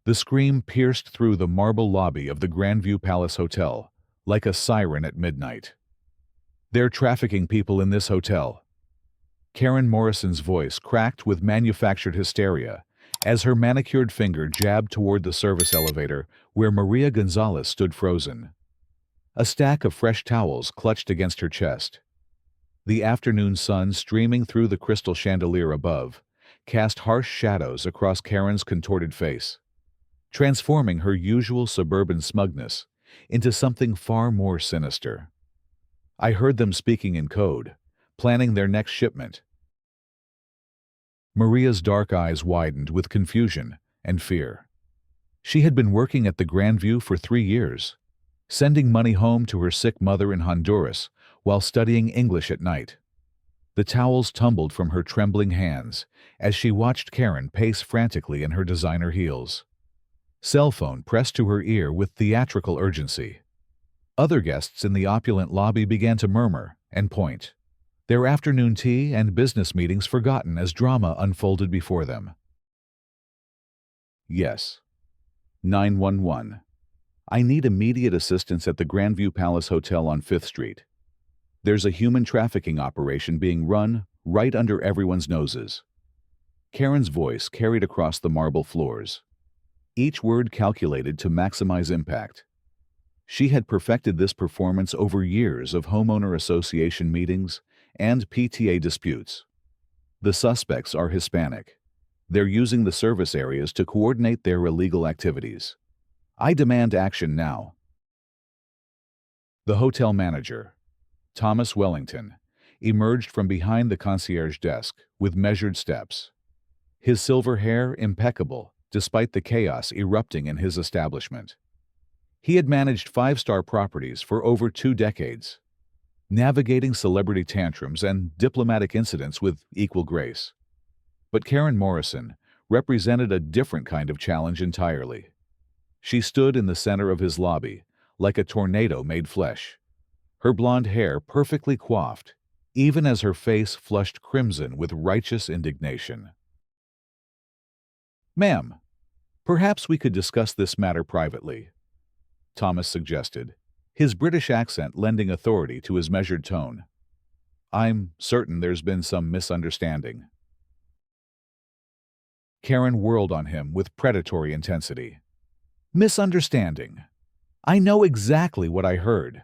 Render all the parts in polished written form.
The scream pierced through the marble lobby of the Grandview Palace Hotel, like a siren at midnight. "They're trafficking people in this hotel." Karen Morrison's voice cracked with manufactured hysteria as her manicured finger jabbed toward the service elevator where Maria Gonzalez stood frozen. A stack of fresh towels clutched against her chest. The afternoon sun streaming through the crystal chandelier above cast harsh shadows across Karen's contorted face, transforming her usual suburban smugness into something far more sinister. "I heard them speaking in code, planning their next shipment." Maria's dark eyes widened with confusion and fear. She had been working at the Grandview for 3 years, sending money home to her sick mother in Honduras while studying English at night. The towels tumbled from her trembling hands as she watched Karen pace frantically in her designer heels. Cell phone pressed to her ear with theatrical urgency. Other guests in the opulent lobby began to murmur and point, their afternoon tea and business meetings forgotten as drama unfolded before them. "Yes. 911. I need immediate assistance at the Grandview Palace Hotel on 5th Street. There's a human trafficking operation being run right under everyone's noses." Karen's voice carried across the marble floors, each word calculated to maximize impact. She had perfected this performance over years of homeowner association meetings and PTA disputes. The suspects are Hispanic. They're using the service areas to coordinate their illegal activities. I demand action now. The hotel manager, Thomas Wellington, emerged from behind the concierge desk with measured steps, his silver hair impeccable despite the chaos erupting in his establishment. He had managed 5-star properties for over 2 decades, navigating celebrity tantrums and diplomatic incidents with equal grace. But Karen Morrison represented a different kind of challenge entirely. She stood in the center of his lobby, like a tornado made flesh, her blonde hair perfectly coiffed, even as her face flushed crimson with righteous indignation. "Ma'am, perhaps we could discuss this matter privately," Thomas suggested, his British accent lending authority to his measured tone. "I'm certain there's been some misunderstanding." Karen whirled on him with predatory intensity. "Misunderstanding? I know exactly what I heard.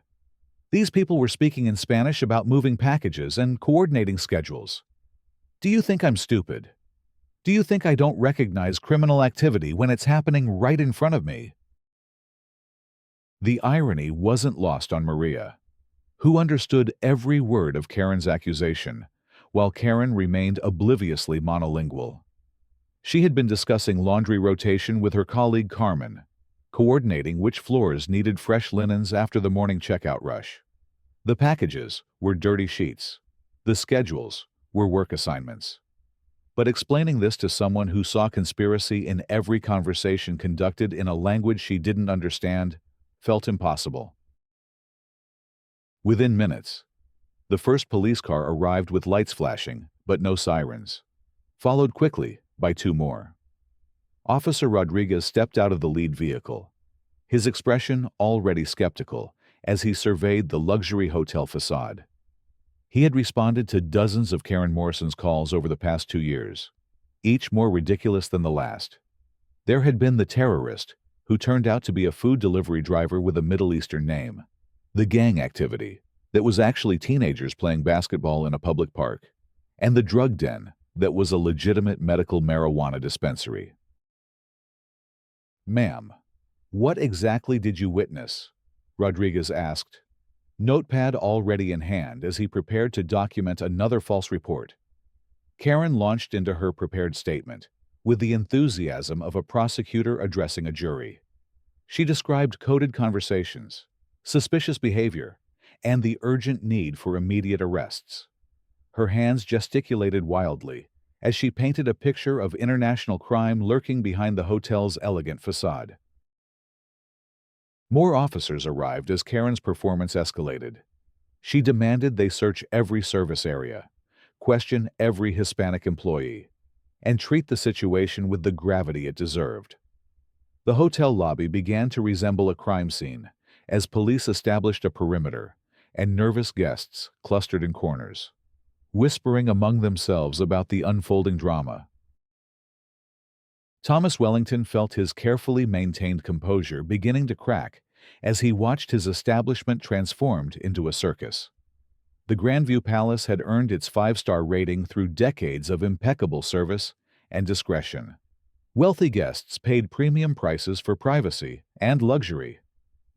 These people were speaking in Spanish about moving packages and coordinating schedules. Do you think I'm stupid? Do you think I don't recognize criminal activity when it's happening right in front of me?" The irony wasn't lost on Maria, who understood every word of Karen's accusation, while Karen remained obliviously monolingual. She had been discussing laundry rotation with her colleague Carmen, coordinating which floors needed fresh linens after the morning checkout rush. The packages were dirty sheets. The schedules were work assignments. But explaining this to someone who saw conspiracy in every conversation conducted in a language she didn't understand felt impossible. Within minutes, the first police car arrived with lights flashing, but no sirens, followed quickly by 2 more. Officer Rodriguez stepped out of the lead vehicle, his expression already skeptical as he surveyed the luxury hotel facade. He had responded to dozens of Karen Morrison's calls over the past 2 years, each more ridiculous than the last. There had been the terrorist, who turned out to be a food delivery driver with a Middle Eastern name, the gang activity that was actually teenagers playing basketball in a public park, and the drug den that was a legitimate medical marijuana dispensary. "Ma'am, what exactly did you witness?" Rodriguez asked, notepad already in hand as he prepared to document another false report. Karen launched into her prepared statement with the enthusiasm of a prosecutor addressing a jury. She described coded conversations, suspicious behavior, and the urgent need for immediate arrests. Her hands gesticulated wildly as she painted a picture of international crime lurking behind the hotel's elegant facade. More officers arrived as Karen's performance escalated. She demanded they search every service area, question every Hispanic employee, and treat the situation with the gravity it deserved. The hotel lobby began to resemble a crime scene as police established a perimeter and nervous guests clustered in corners, whispering among themselves about the unfolding drama. Thomas Wellington felt his carefully maintained composure beginning to crack as he watched his establishment transformed into a circus. The Grandview Palace had earned its five-star rating through decades of impeccable service and discretion. Wealthy guests paid premium prices for privacy and luxury,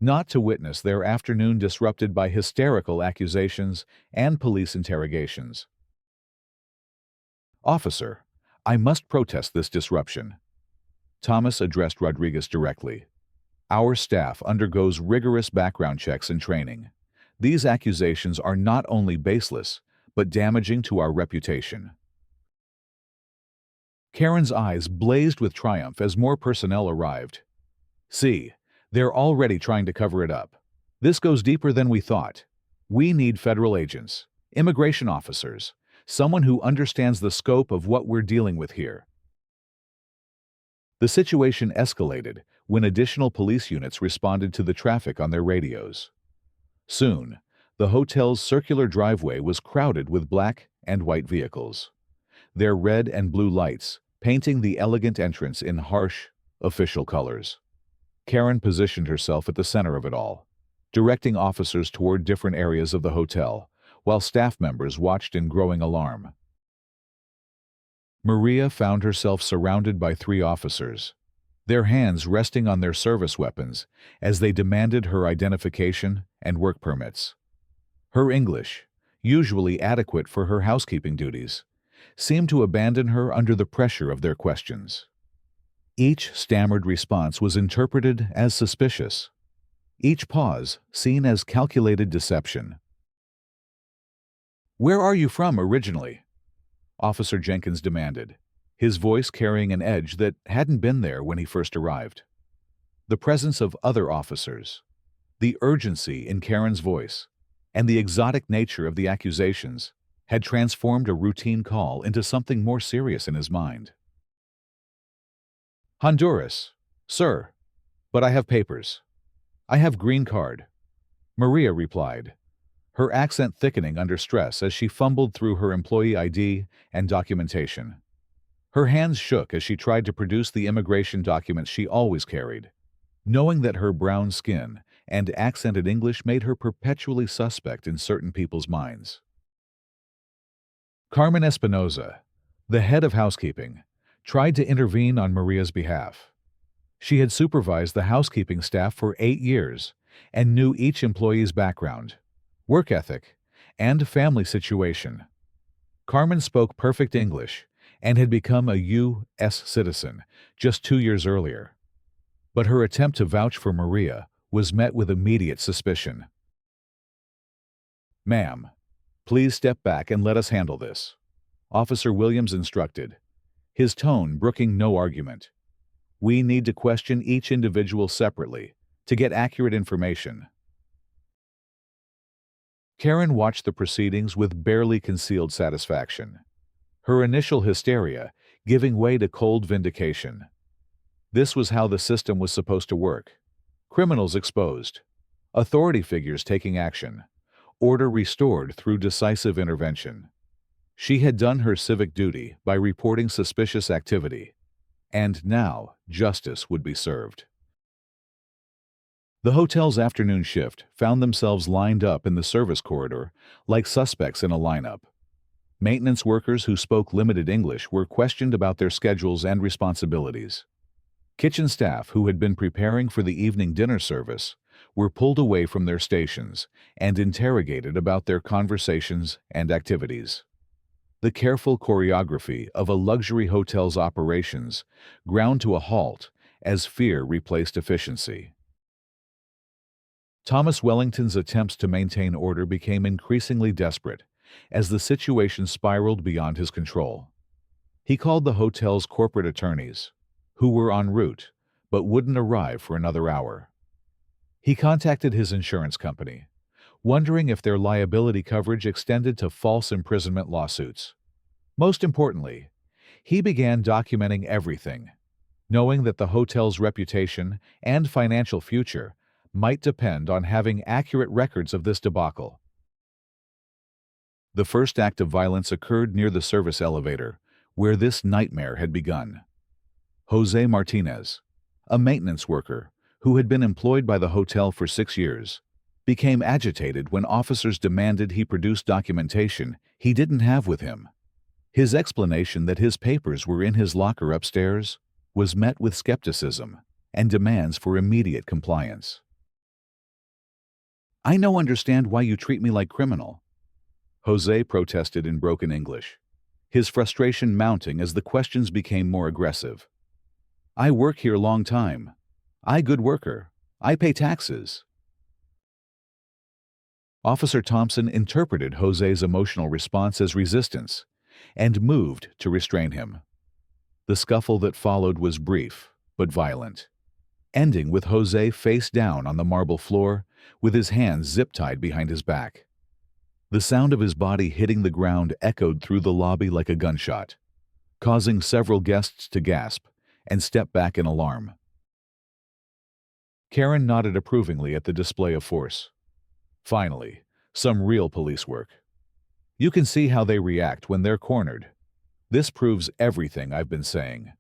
not to witness their afternoon disrupted by hysterical accusations and police interrogations. "Officer, I must protest this disruption," Thomas addressed Rodriguez directly. "Our staff undergoes rigorous background checks and training. These accusations are not only baseless, but damaging to our reputation." Karen's eyes blazed with triumph as more personnel arrived. "See, they're already trying to cover it up. This goes deeper than we thought. We need federal agents, immigration officers, someone who understands the scope of what we're dealing with here." The situation escalated when additional police units responded to the traffic on their radios. Soon, the hotel's circular driveway was crowded with black and white vehicles, their red and blue lights painting the elegant entrance in harsh, official colors. Karen positioned herself at the center of it all, directing officers toward different areas of the hotel, while staff members watched in growing alarm. Maria found herself surrounded by three officers, their hands resting on their service weapons as they demanded her identification and work permits. Her English, usually adequate for her housekeeping duties, seemed to abandon her under the pressure of their questions. Each stammered response was interpreted as suspicious, each pause seen as calculated deception. "Where are you from originally?" Officer Jenkins demanded, his voice carrying an edge that hadn't been there when he first arrived. The presence of other officers, the urgency in Karen's voice, and the exotic nature of the accusations had transformed a routine call into something more serious in his mind. "Honduras, sir, but I have papers. I have green card," Maria replied, her accent thickening under stress as she fumbled through her employee ID and documentation. Her hands shook as she tried to produce the immigration documents she always carried, knowing that her brown skin and accented English made her perpetually suspect in certain people's minds. Carmen Espinoza, the head of housekeeping, tried to intervene on Maria's behalf. She had supervised the housekeeping staff for 8 years and knew each employee's background, work ethic, and family situation. Carmen spoke perfect English and had become a U.S. citizen just 2 years earlier. But her attempt to vouch for Maria was met with immediate suspicion. "Ma'am, please step back and let us handle this," Officer Williams instructed, his tone brooking no argument. "We need to question each individual separately to get accurate information." Karen watched the proceedings with barely concealed satisfaction, her initial hysteria giving way to cold vindication. This was how the system was supposed to work. Criminals exposed, authority figures taking action, order restored through decisive intervention. She had done her civic duty by reporting suspicious activity, and now justice would be served. The hotel's afternoon shift found themselves lined up in the service corridor like suspects in a lineup. Maintenance workers who spoke limited English were questioned about their schedules and responsibilities. Kitchen staff who had been preparing for the evening dinner service were pulled away from their stations and interrogated about their conversations and activities. The careful choreography of a luxury hotel's operations ground to a halt as fear replaced efficiency. Thomas Wellington's attempts to maintain order became increasingly desperate as the situation spiraled beyond his control. He called the hotel's corporate attorneys, who were en route but wouldn't arrive for another hour. He contacted his insurance company, wondering if their liability coverage extended to false imprisonment lawsuits. Most importantly, he began documenting everything, knowing that the hotel's reputation and financial future might depend on having accurate records of this debacle. The first act of violence occurred near the service elevator, where this nightmare had begun. Jose Martinez, a maintenance worker who had been employed by the hotel for 6 years, became agitated when officers demanded he produce documentation he didn't have with him. His explanation that his papers were in his locker upstairs was met with skepticism and demands for immediate compliance. "I no understand why you treat me like criminal," Jose protested in broken English, his frustration mounting as the questions became more aggressive. "I work here long time. I good worker. I pay taxes." Officer Thompson interpreted Jose's emotional response as resistance and moved to restrain him. The scuffle that followed was brief but violent, ending with Jose face down on the marble floor with his hands zip-tied behind his back. The sound of his body hitting the ground echoed through the lobby like a gunshot, causing several guests to gasp and step back in alarm. Karen nodded approvingly at the display of force. Finally, some real police work. You can see how they react when they're cornered. This proves everything I've been saying.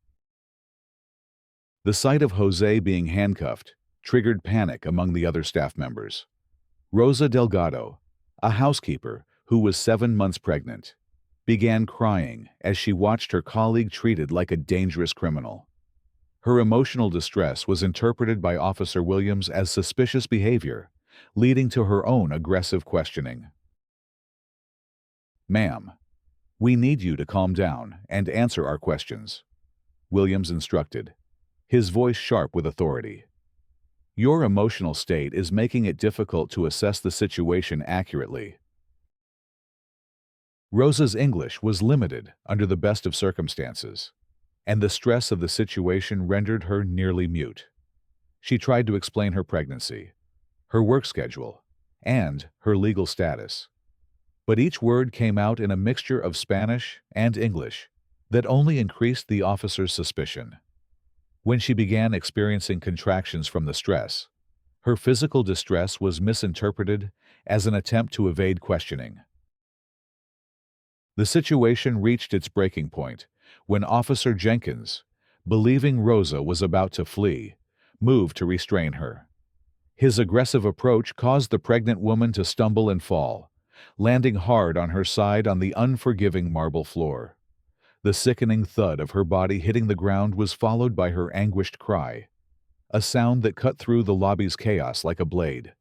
The sight of Jose being handcuffed triggered panic among the other staff members. Rosa Delgado, a housekeeper who was 7 months pregnant, began crying as she watched her colleague treated like a dangerous criminal. Her emotional distress was interpreted by Officer Williams as suspicious behavior, leading to her own aggressive questioning. "Ma'am, we need you to calm down and answer our questions," Williams instructed, his voice sharp with authority. "Your emotional state is making it difficult to assess the situation accurately." Rosa's English was limited under the best of circumstances, and the stress of the situation rendered her nearly mute. She tried to explain her pregnancy, her work schedule, and her legal status. But each word came out in a mixture of Spanish and English that only increased the officer's suspicion. When she began experiencing contractions from the stress, her physical distress was misinterpreted as an attempt to evade questioning. The situation reached its breaking point when Officer Jenkins, believing Rosa was about to flee, moved to restrain her. His aggressive approach caused the pregnant woman to stumble and fall, landing hard on her side on the unforgiving marble floor. The sickening thud of her body hitting the ground was followed by her anguished cry, a sound that cut through the lobby's chaos like a blade.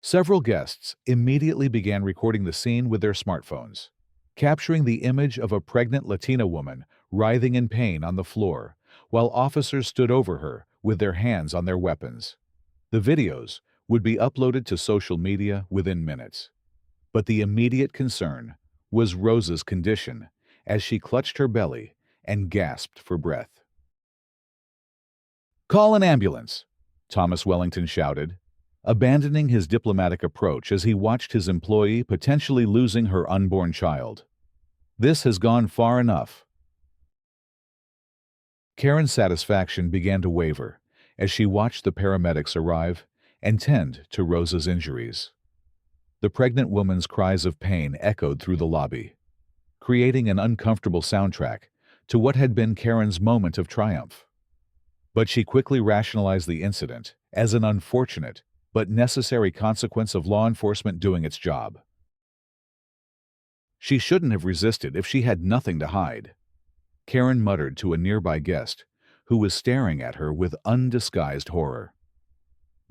Several guests immediately began recording the scene with their smartphones, capturing the image of a pregnant Latina woman writhing in pain on the floor, while officers stood over her with their hands on their weapons. The videos would be uploaded to social media within minutes. But the immediate concern was Rosa's condition as she clutched her belly and gasped for breath. "Call an ambulance," Thomas Wellington shouted, abandoning his diplomatic approach as he watched his employee potentially losing her unborn child. "This has gone far enough." Karen's satisfaction began to waver as she watched the paramedics arrive and tend to Rosa's injuries. The pregnant woman's cries of pain echoed through the lobby, creating an uncomfortable soundtrack to what had been Karen's moment of triumph. But she quickly rationalized the incident as an unfortunate but necessary consequence of law enforcement doing its job. She shouldn't have resisted if she had nothing to hide, Karen muttered to a nearby guest who was staring at her with undisguised horror.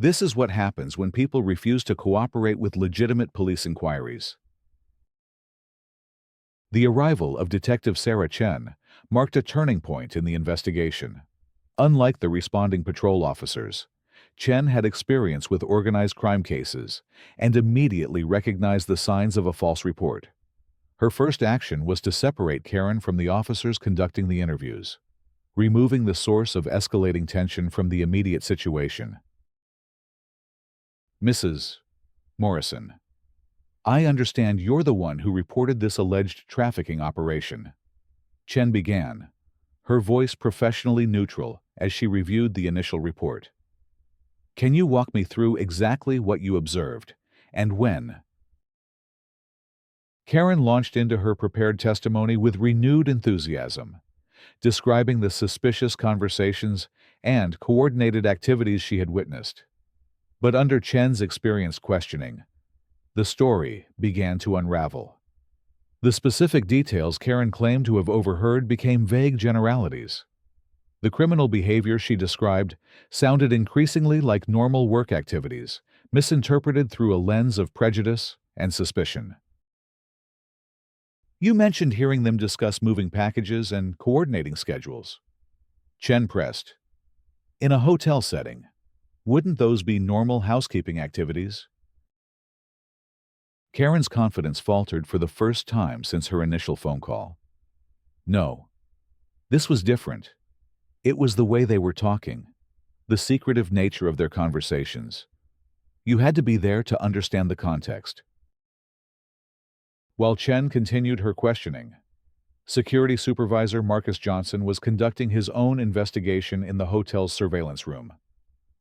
This is what happens when people refuse to cooperate with legitimate police inquiries. The arrival of Detective Sarah Chen marked a turning point in the investigation. Unlike the responding patrol officers, Chen had experience with organized crime cases and immediately recognized the signs of a false report. Her first action was to separate Karen from the officers conducting the interviews, removing the source of escalating tension from the immediate situation. "Mrs. Morrison, I understand you're the one who reported this alleged trafficking operation," Chen began, her voice professionally neutral as she reviewed the initial report. "Can you walk me through exactly what you observed, and when?" Karen launched into her prepared testimony with renewed enthusiasm, describing the suspicious conversations and coordinated activities she had witnessed. But under Chen's experienced questioning, the story began to unravel. The specific details Karen claimed to have overheard became vague generalities. The criminal behavior she described sounded increasingly like normal work activities, misinterpreted through a lens of prejudice and suspicion. "You mentioned hearing them discuss moving packages and coordinating schedules." Chen pressed. "In a hotel setting, wouldn't those be normal housekeeping activities?" Karen's confidence faltered for the first time since her initial phone call. No. This was different. It was the way they were talking, the secretive nature of their conversations. You had to be there to understand the context. While Chen continued her questioning, Security Supervisor Marcus Johnson was conducting his own investigation in the hotel's surveillance room.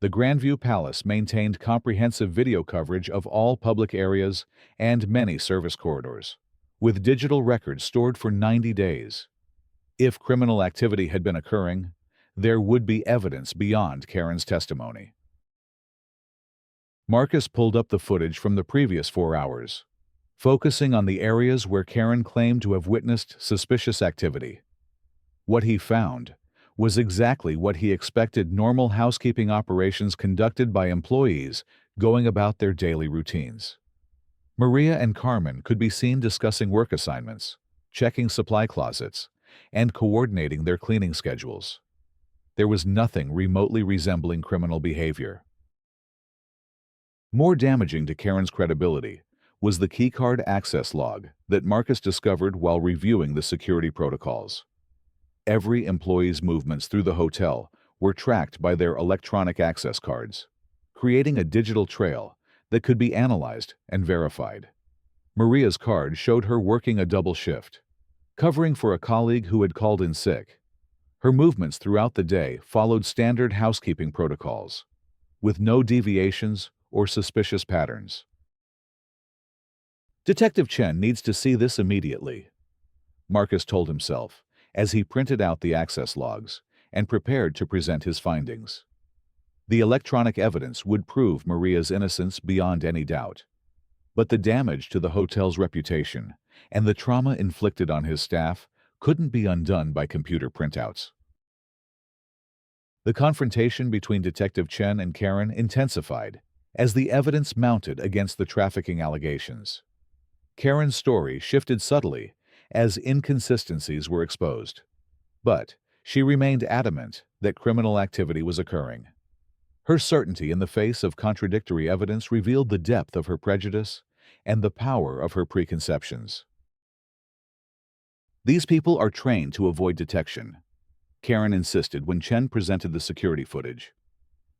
The Grandview Palace maintained comprehensive video coverage of all public areas and many service corridors, with digital records stored for 90 days. If criminal activity had been occurring, there would be evidence beyond Karen's testimony. Marcus pulled up the footage from the previous 4 hours, focusing on the areas where Karen claimed to have witnessed suspicious activity. What he found was exactly what he expected: normal housekeeping operations conducted by employees going about their daily routines. Maria and Carmen could be seen discussing work assignments, checking supply closets, and coordinating their cleaning schedules. There was nothing remotely resembling criminal behavior. More damaging to Karen's credibility was the keycard access log that Marcus discovered while reviewing the security protocols. Every employee's movements through the hotel were tracked by their electronic access cards, creating a digital trail that could be analyzed and verified. Maria's card showed her working a double shift, covering for a colleague who had called in sick. Her movements throughout the day followed standard housekeeping protocols, with no deviations or suspicious patterns. "Detective Chen needs to see this immediately," Marcus told himself as he printed out the access logs and prepared to present his findings. The electronic evidence would prove Maria's innocence beyond any doubt. But the damage to the hotel's reputation and the trauma inflicted on his staff couldn't be undone by computer printouts. The confrontation between Detective Chen and Karen intensified as the evidence mounted against the trafficking allegations. Karen's story shifted subtly as inconsistencies were exposed, but she remained adamant that criminal activity was occurring. Her certainty in the face of contradictory evidence revealed the depth of her prejudice and the power of her preconceptions. "These people are trained to avoid detection," Karen insisted when Chen presented the security footage.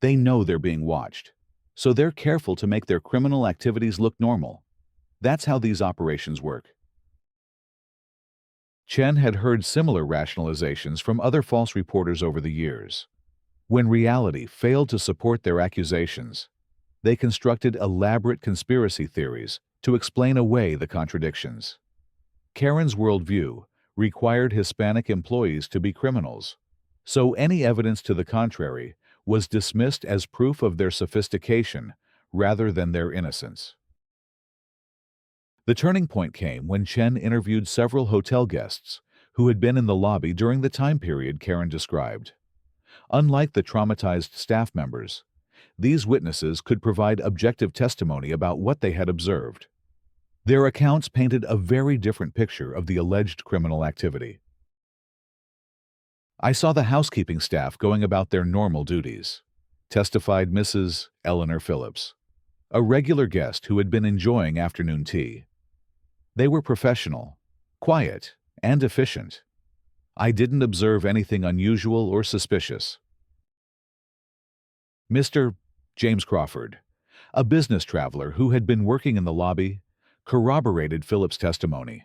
"They know they're being watched, so they're careful to make their criminal activities look normal. That's how these operations work." Chen had heard similar rationalizations from other false reporters over the years. When reality failed to support their accusations, they constructed elaborate conspiracy theories to explain away the contradictions. Karen's worldview required Hispanic employees to be criminals, so any evidence to the contrary was dismissed as proof of their sophistication rather than their innocence. The turning point came when Chen interviewed several hotel guests who had been in the lobby during the time period Karen described. Unlike the traumatized staff members, these witnesses could provide objective testimony about what they had observed. Their accounts painted a very different picture of the alleged criminal activity. "I saw the housekeeping staff going about their normal duties," testified Mrs. Eleanor Phillips, a regular guest who had been enjoying afternoon tea. "They were professional, quiet, and efficient. I didn't observe anything unusual or suspicious." Mr. James Crawford, a business traveler who had been working in the lobby, corroborated Phillips' testimony.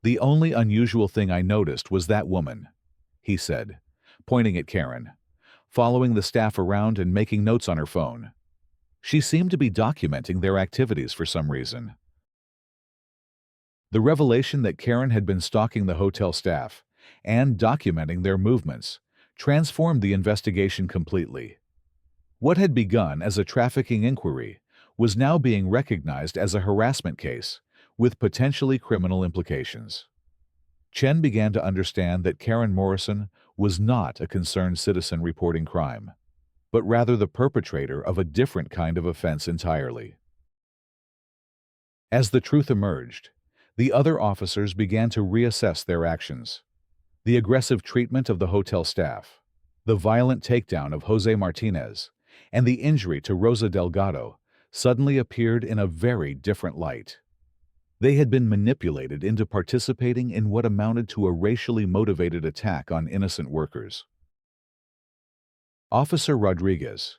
"The only unusual thing I noticed was that woman," he said, pointing at Karen, following the staff around and making notes on her phone. She seemed to be documenting their activities for some reason. The revelation that Karen had been stalking the hotel staff and documenting their movements transformed the investigation completely. What had begun as a trafficking inquiry was now being recognized as a harassment case with potentially criminal implications. Chen began to understand that Karen Morrison was not a concerned citizen reporting crime, but rather the perpetrator of a different kind of offense entirely. As the truth emerged, the other officers began to reassess their actions. The aggressive treatment of the hotel staff, the violent takedown of Jose Martinez, and the injury to Rosa Delgado suddenly appeared in a very different light. They had been manipulated into participating in what amounted to a racially motivated attack on innocent workers. Officer Rodriguez,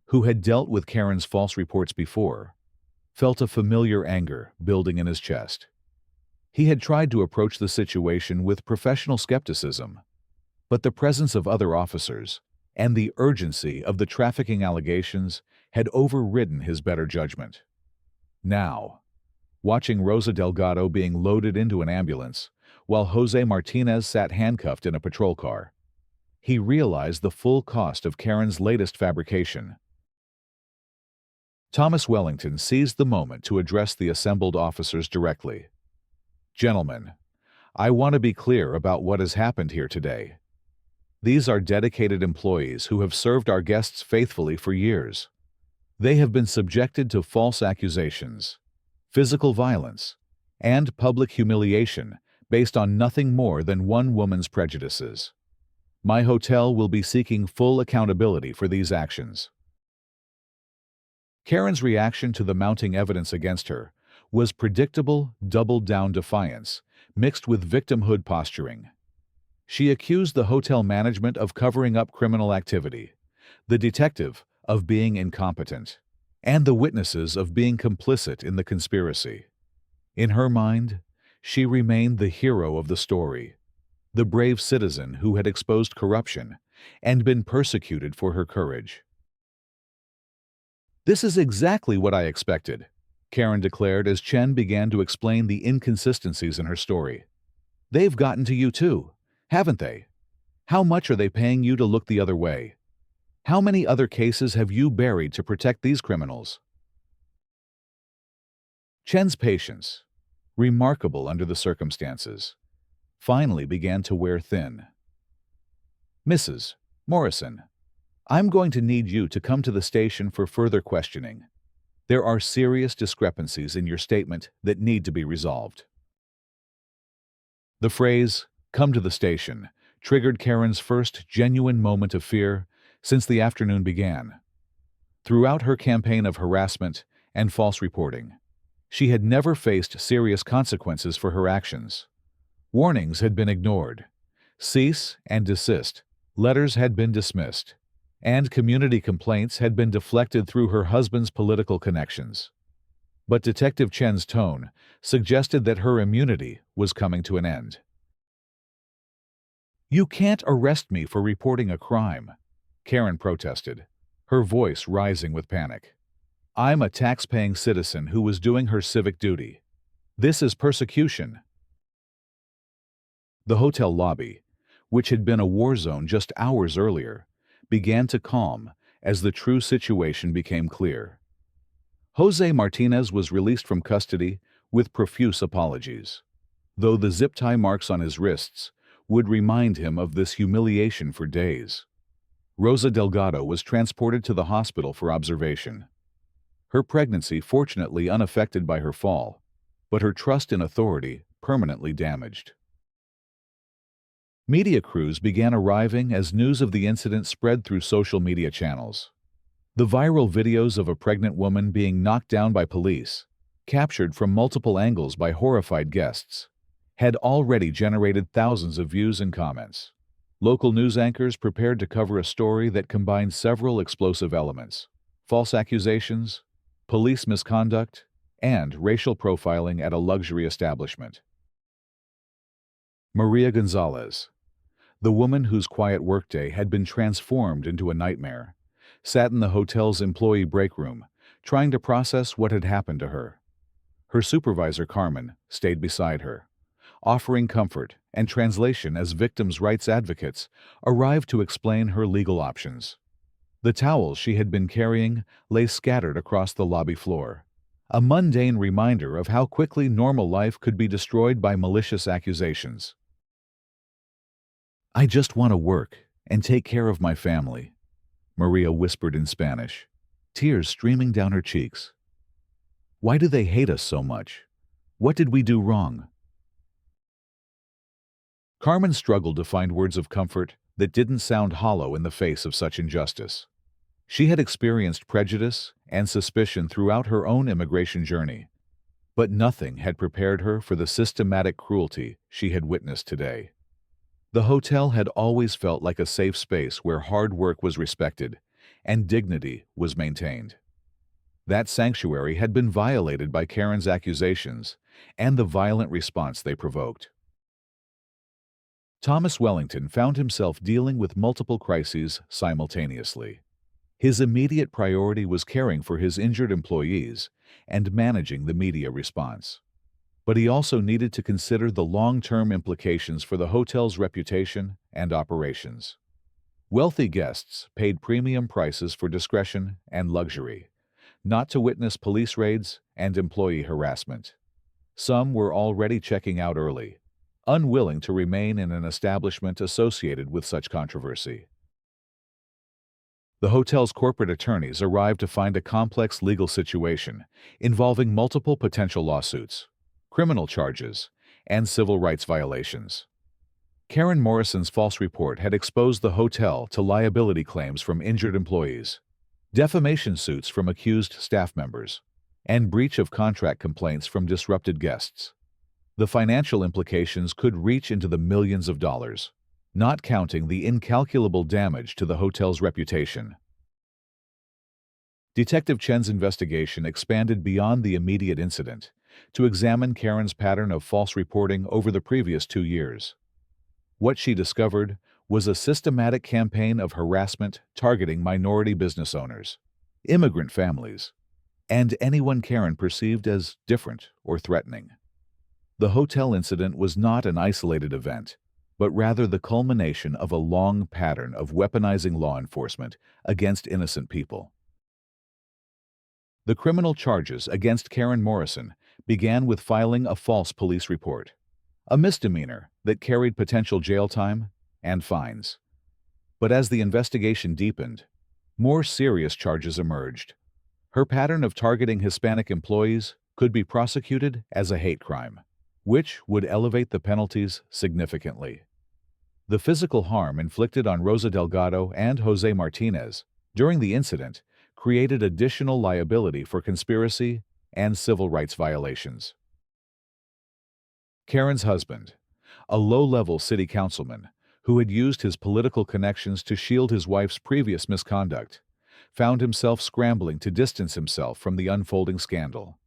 who had dealt with Karen's false reports before, felt a familiar anger building in his chest. He had tried to approach the situation with professional skepticism, but the presence of other officers and the urgency of the trafficking allegations had overridden his better judgment. Now, watching Rosa Delgado being loaded into an ambulance while Jose Martinez sat handcuffed in a patrol car, he realized the full cost of Karen's latest fabrication. Thomas Wellington seized the moment to address the assembled officers directly. "Gentlemen, I want to be clear about what has happened here today. These are dedicated employees who have served our guests faithfully for years. They have been subjected to false accusations, physical violence, and public humiliation based on nothing more than one woman's prejudices. My hotel will be seeking full accountability for these actions." Karen's reaction to the mounting evidence against her was predictable, doubled-down defiance, mixed with victimhood posturing. She accused the hotel management of covering up criminal activity, the detective of being incompetent, and the witnesses of being complicit in the conspiracy. In her mind, she remained the hero of the story, the brave citizen who had exposed corruption and been persecuted for her courage. "This is exactly what I expected," Karen declared as Chen began to explain the inconsistencies in her story. "They've gotten to you too, haven't they? How much are they paying you to look the other way? How many other cases have you buried to protect these criminals?" Chen's patience, remarkable under the circumstances, finally began to wear thin. "Mrs. Morrison, I'm going to need you to come to the station for further questioning. There are serious discrepancies in your statement that need to be resolved." The phrase, "come to the station," triggered Karen's first genuine moment of fear since the afternoon began. Throughout her campaign of harassment and false reporting, she had never faced serious consequences for her actions. Warnings had been ignored, cease and desist letters had been dismissed, and community complaints had been deflected through her husband's political connections. But Detective Chen's tone suggested that her immunity was coming to an end. "You can't arrest me for reporting a crime," Karen protested, her voice rising with panic. "I'm a tax-paying citizen who was doing her civic duty. This is persecution." The hotel lobby, which had been a war zone just hours earlier, began to calm as the true situation became clear. Jose Martinez was released from custody with profuse apologies, though the zip-tie marks on his wrists would remind him of this humiliation for days. Rosa Delgado was transported to the hospital for observation. Her pregnancy fortunately unaffected by her fall, but her trust in authority permanently damaged. Media crews began arriving as news of the incident spread through social media channels. The viral videos of a pregnant woman being knocked down by police, captured from multiple angles by horrified guests, had already generated thousands of views and comments. Local news anchors prepared to cover a story that combined several explosive elements: false accusations, police misconduct, and racial profiling at a luxury establishment. Maria Gonzalez, The woman whose quiet workday had been transformed into a nightmare sat in the hotel's employee break room, trying to process what had happened to her. Her supervisor, Carmen, stayed beside her, offering comfort and translation as victims' rights advocates arrived to explain her legal options. The towels she had been carrying lay scattered across the lobby floor, a mundane reminder of how quickly normal life could be destroyed by malicious accusations. "I just want to work and take care of my family," Maria whispered in Spanish, tears streaming down her cheeks. "Why do they hate us so much? What did we do wrong?" Carmen struggled to find words of comfort that didn't sound hollow in the face of such injustice. She had experienced prejudice and suspicion throughout her own immigration journey, but nothing had prepared her for the systematic cruelty she had witnessed today. The hotel had always felt like a safe space where hard work was respected and dignity was maintained. That sanctuary had been violated by Karen's accusations and the violent response they provoked. Thomas Wellington found himself dealing with multiple crises simultaneously. His immediate priority was caring for his injured employees and managing the media response. But he also needed to consider the long-term implications for the hotel's reputation and operations. Wealthy guests paid premium prices for discretion and luxury, not to witness police raids and employee harassment. Some were already checking out early, unwilling to remain in an establishment associated with such controversy. The hotel's corporate attorneys arrived to find a complex legal situation involving multiple potential lawsuits, criminal charges, and civil rights violations. Karen Morrison's false report had exposed the hotel to liability claims from injured employees, defamation suits from accused staff members, and breach of contract complaints from disrupted guests. The financial implications could reach into the millions of dollars, not counting the incalculable damage to the hotel's reputation. Detective Chen's investigation expanded beyond the immediate incident to examine Karen's pattern of false reporting over the previous 2 years. What she discovered was a systematic campaign of harassment targeting minority business owners, immigrant families, and anyone Karen perceived as different or threatening. The hotel incident was not an isolated event, but rather the culmination of a long pattern of weaponizing law enforcement against innocent people. The criminal charges against Karen Morrison began with filing a false police report, a misdemeanor that carried potential jail time and fines. But as the investigation deepened, more serious charges emerged. Her pattern of targeting Hispanic employees could be prosecuted as a hate crime, which would elevate the penalties significantly. The physical harm inflicted on Rosa Delgado and Jose Martinez during the incident created additional liability for conspiracy and civil rights violations. Karen's husband, a low-level city councilman who had used his political connections to shield his wife's previous misconduct, found himself scrambling to distance himself from the unfolding scandal.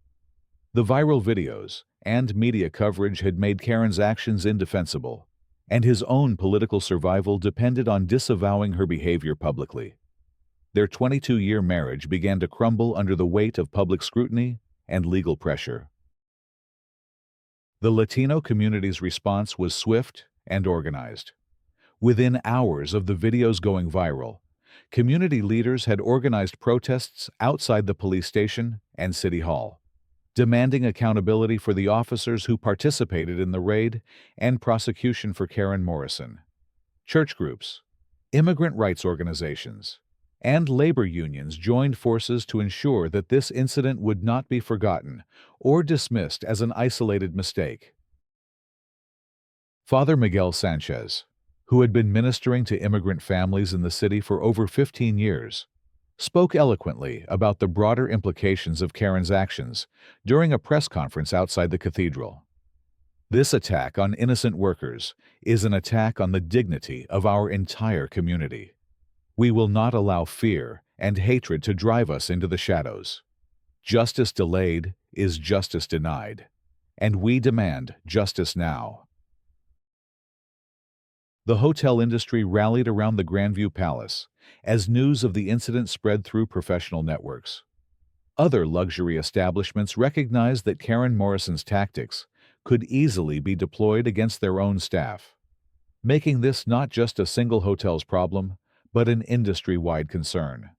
The viral videos and media coverage had made Karen's actions indefensible, and his own political survival depended on disavowing her behavior publicly. Their 22-year marriage began to crumble under the weight of public scrutiny and legal pressure. The Latino community's response was swift and organized. Within hours of the videos going viral, community leaders had organized protests outside the police station and city hall, demanding accountability for the officers who participated in the raid and prosecution for Karen Morrison. Church groups, immigrant rights organizations, and labor unions joined forces to ensure that this incident would not be forgotten or dismissed as an isolated mistake. Father Miguel Sanchez, who had been ministering to immigrant families in the city for over 15 years, spoke eloquently about the broader implications of Karen's actions during a press conference outside the cathedral. This attack on innocent workers is an attack on the dignity of our entire community. We will not allow fear and hatred to drive us into the shadows. Justice delayed is justice denied, and we demand justice now. The hotel industry rallied around the Grandview Palace as news of the incident spread through professional networks. Other luxury establishments recognized that Karen Morrison's tactics could easily be deployed against their own staff, making this not just a single hotel's problem, but an industry-wide concern.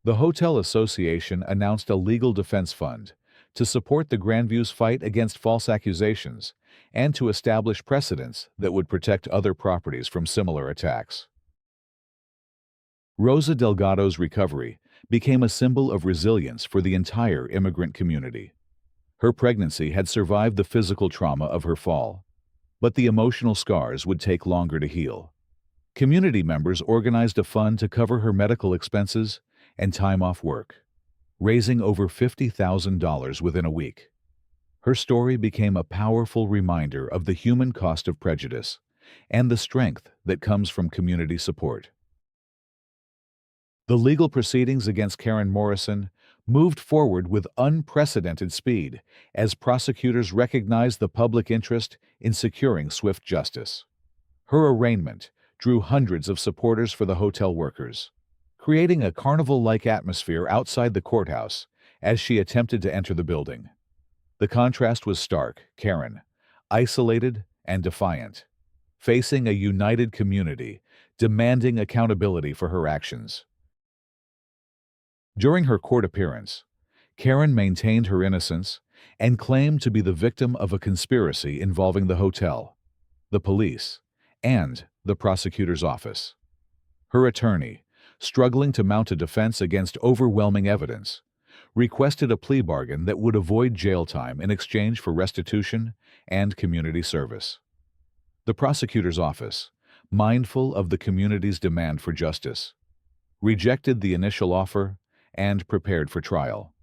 The Hotel Association announced a legal defense fund to support the Grandview's fight against false accusations and to establish precedents that would protect other properties from similar attacks. Rosa Delgado's recovery became a symbol of resilience for the entire immigrant community. Her pregnancy had survived the physical trauma of her fall, but the emotional scars would take longer to heal. Community members organized a fund to cover her medical expenses and time off work, raising over $50,000 within a week. Her story became a powerful reminder of the human cost of prejudice and the strength that comes from community support. The legal proceedings against Karen Morrison moved forward with unprecedented speed as prosecutors recognized the public interest in securing swift justice. Her arraignment drew hundreds of supporters for the hotel workers, creating a carnival-like atmosphere outside the courthouse as she attempted to enter the building. The contrast was stark: Karen, isolated and defiant, facing a united community, demanding accountability for her actions. During her court appearance, Karen maintained her innocence and claimed to be the victim of a conspiracy involving the hotel, the police, and the prosecutor's office. Her attorney, struggling to mount a defense against overwhelming evidence, requested a plea bargain that would avoid jail time in exchange for restitution and community service. The prosecutor's office, mindful of the community's demand for justice, rejected the initial offer and prepared for trial.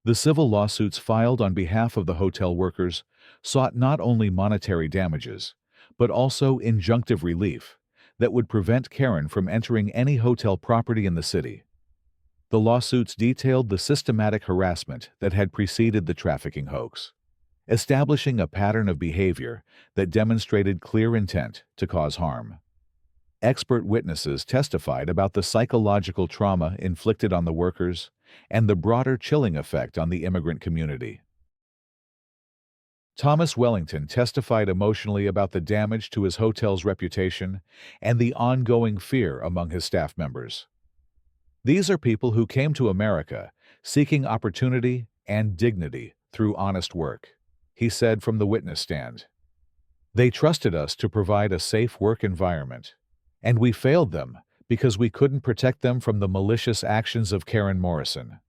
The civil lawsuits filed on behalf of the hotel workers sought not only monetary damages, but also injunctive relief that would prevent Karen from entering any hotel property in the city. The lawsuits detailed the systematic harassment that had preceded the trafficking hoax, establishing a pattern of behavior that demonstrated clear intent to cause harm. Expert witnesses testified about the psychological trauma inflicted on the workers and the broader chilling effect on the immigrant community. Thomas Wellington testified emotionally about the damage to his hotel's reputation and the ongoing fear among his staff members. These are people who came to America seeking opportunity and dignity through honest work, he said from the witness stand. They trusted us to provide a safe work environment, and we failed them because we couldn't protect them from the malicious actions of Karen Morrison.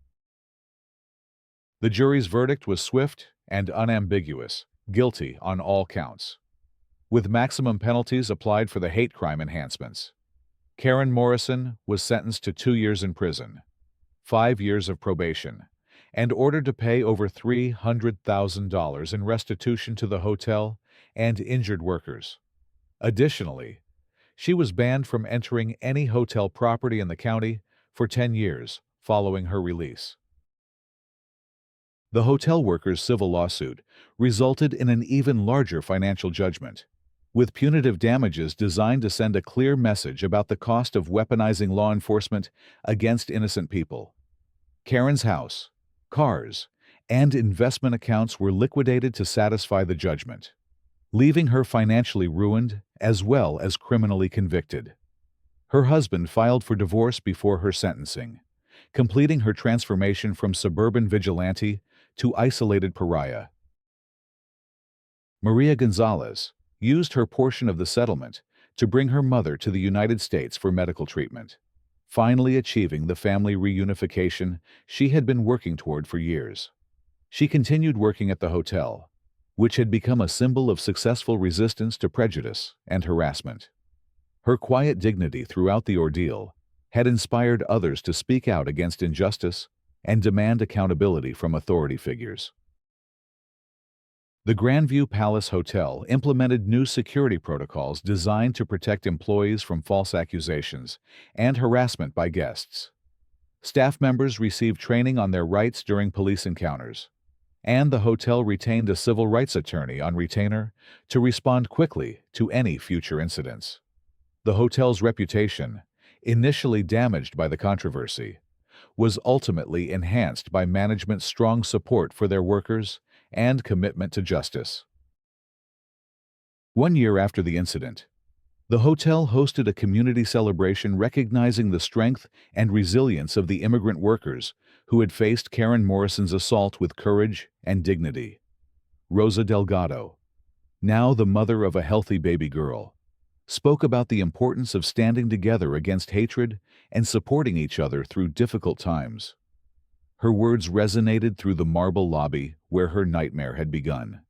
The jury's verdict was swift and unambiguous, guilty on all counts, with maximum penalties applied for the hate crime enhancements. Karen Morrison was sentenced to 2 years in prison, 5 years of probation, and ordered to pay over $300,000 in restitution to the hotel and injured workers. Additionally, she was banned from entering any hotel property in the county for 10 years following her release. The hotel workers' civil lawsuit resulted in an even larger financial judgment, with punitive damages designed to send a clear message about the cost of weaponizing law enforcement against innocent people. Karen's house, cars, and investment accounts were liquidated to satisfy the judgment, leaving her financially ruined as well as criminally convicted. Her husband filed for divorce before her sentencing, completing her transformation from suburban vigilante to isolated pariah. Maria Gonzalez used her portion of the settlement to bring her mother to the United States for medical treatment, finally achieving the family reunification she had been working toward for years. She continued working at the hotel, which had become a symbol of successful resistance to prejudice and harassment. Her quiet dignity throughout the ordeal had inspired others to speak out against injustice and demand accountability from authority figures. The Grandview Palace Hotel implemented new security protocols designed to protect employees from false accusations and harassment by guests. Staff members received training on their rights during police encounters, and the hotel retained a civil rights attorney on retainer to respond quickly to any future incidents. The hotel's reputation, initially damaged by the controversy, was ultimately enhanced by management's strong support for their workers and commitment to justice. 1 year after the incident, the hotel hosted a community celebration recognizing the strength and resilience of the immigrant workers who had faced Karen Morrison's assault with courage and dignity. Rosa Delgado, now the mother of a healthy baby girl, spoke about the importance of standing together against hatred and supporting each other through difficult times. Her words resonated through the marble lobby where her nightmare had begun,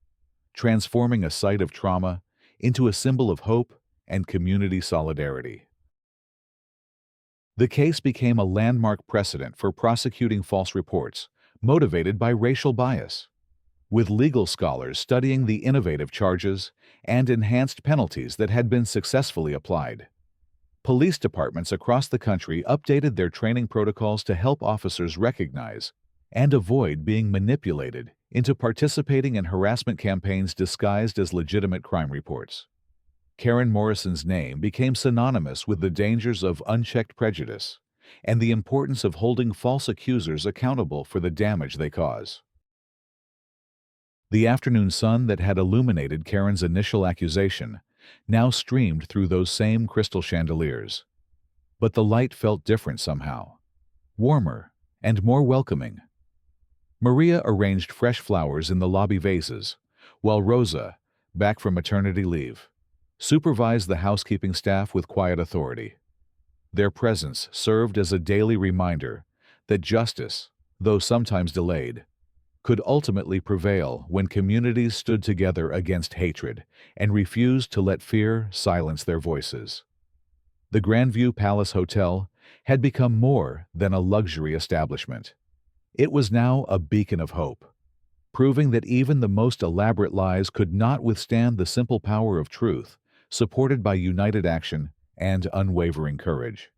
transforming a site of trauma into a symbol of hope and community solidarity. The case became a landmark precedent for prosecuting false reports motivated by racial bias, with legal scholars studying the innovative charges and enhanced penalties that had been successfully applied. Police departments across the country updated their training protocols to help officers recognize and avoid being manipulated into participating in harassment campaigns disguised as legitimate crime reports. Karen Morrison's name became synonymous with the dangers of unchecked prejudice and the importance of holding false accusers accountable for the damage they cause. The afternoon sun that had illuminated Karen's initial accusation now streamed through those same crystal chandeliers. But the light felt different somehow, warmer and more welcoming. Maria arranged fresh flowers in the lobby vases, while Rosa, back from maternity leave, supervised the housekeeping staff with quiet authority. Their presence served as a daily reminder that justice, though sometimes delayed, could ultimately prevail when communities stood together against hatred and refused to let fear silence their voices. The Grandview Palace Hotel had become more than a luxury establishment. It was now a beacon of hope, proving that even the most elaborate lies could not withstand the simple power of truth, supported by united action and unwavering courage.